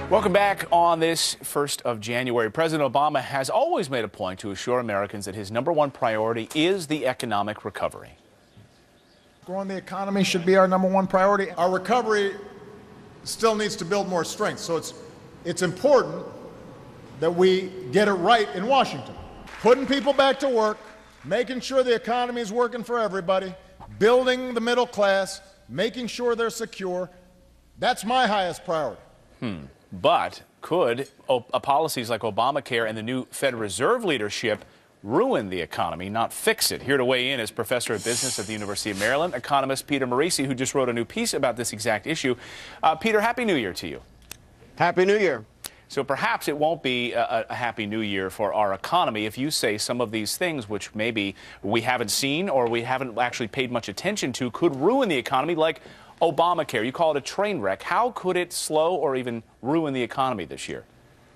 Welcome back on this 1st of January. President Obama has always made a point to assure Americans that his #1 priority is the economic recovery. Growing the economy should be our #1 priority. Our recovery still needs to build more strength, so it's important that we get it right in Washington. Putting people back to work, making sure the economy is working for everybody, building the middle class, making sure they're secure. That's my highest priority. But could policies like Obamacare and the new Federal Reserve leadership ruin the economy, not fix it? Here to weigh in is Professor of Business at the University of Maryland, economist Peter Morisi, who just wrote a new piece about this exact issue. Peter, Happy New Year to you. Happy New Year. So perhaps it won't be a Happy New Year for our economy if you say some of these things, which maybe we haven't seen or we haven't actually paid much attention to, could ruin the economy, like Obamacare. You call it a train wreck. How could it slow or even ruin the economy this year?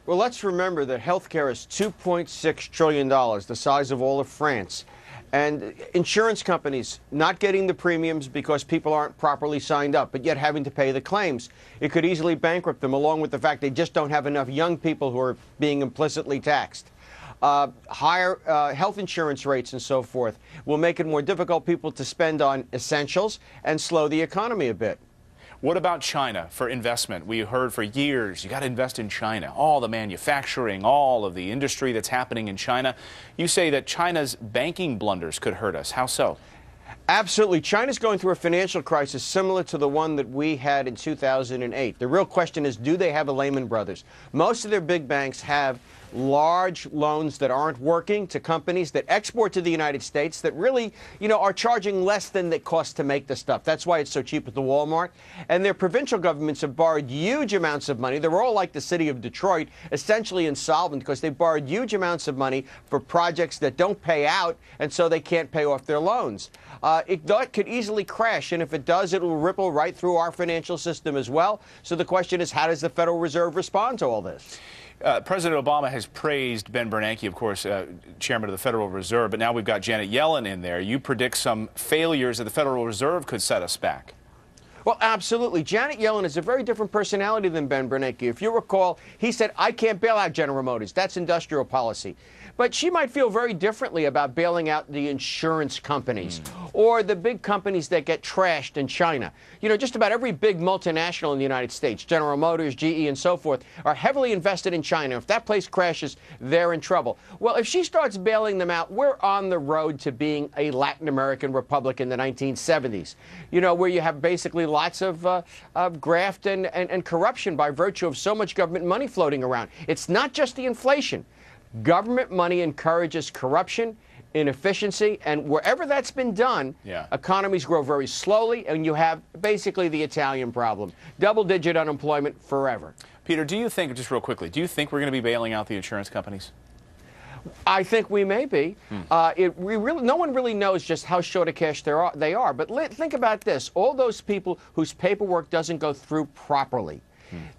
Well, let's remember that health care is $2.6 trillion, the size of all of France. And insurance companies not getting the premiums because people aren't properly signed up, but yet having to pay the claims. It could easily bankrupt them, along with the fact they just don't have enough young people who are being implicitly taxed. Higher health insurance rates and so forth will make it more difficult people to spend on essentials and slow the economy a bit. What about China for investment? We heard for years, you got to invest in China. All the manufacturing, all of the industry that's happening in China. You say that China's banking blunders could hurt us. How so? Absolutely. China's going through a financial crisis similar to the one that we had in 2008. The real question is, do they have a Lehman Brothers? Most of their big banks have large loans that aren't working to companies that export to the United States that really, are charging less than it costs to make the stuff. That's why it's so cheap at the Walmart. And their provincial governments have borrowed huge amounts of money. They're all like the city of Detroit, essentially insolvent because they borrowed huge amounts of money for projects that don't pay out, and so they can't pay off their loans. It could easily crash, and if it does, it will ripple right through our financial system as well. So the question is, how does the Federal Reserve respond to all this? President Obama has praised Ben Bernanke, of course, chairman of the Federal Reserve, but now we've got Janet Yellen in there. You predict some failures of the Federal Reserve could set us back. Well, absolutely. Janet Yellen is a very different personality than Ben Bernanke. If you recall, he said, I can't bail out General Motors. That's industrial policy. But she might feel very differently about bailing out the insurance companies or the big companies that get trashed in China. Just about every big multinational in the United States, General Motors, GE, and so forth, are heavily invested in China. If that place crashes, they're in trouble. Well, if she starts bailing them out, we're on the road to being a Latin American republic in the 1970s, where you have basically lots of graft and corruption by virtue of so much government money floating around. It's not just the inflation. Government money encourages corruption, inefficiency, and wherever that's been done, economies grow very slowly, and you have basically the Italian problem. Double-digit unemployment forever. Peter, do you think, just real quickly, do you think we're going to be bailing out the insurance companies? I think we may be. No one really knows just how short of cash they are. But think about this. All those people whose paperwork doesn't go through properly,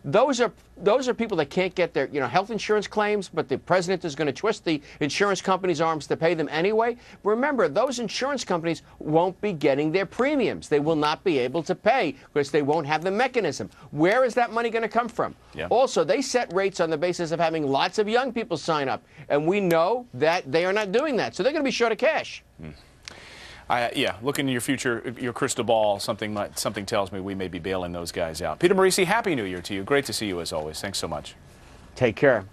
those are people that can't get their health insurance claims, but the president is going to twist the insurance companies' arms to pay them anyway. Remember, those insurance companies won't be getting their premiums. They will not be able to pay because they won't have the mechanism. Where is that money going to come from? Also, they set rates on the basis of having lots of young people sign up, and we know that they are not doing that. So they're going to be short of cash. Look into your future, your crystal ball. Something tells me we may be bailing those guys out. Peter Morisi, Happy New Year to you. Great to see you as always. Thanks so much. Take care.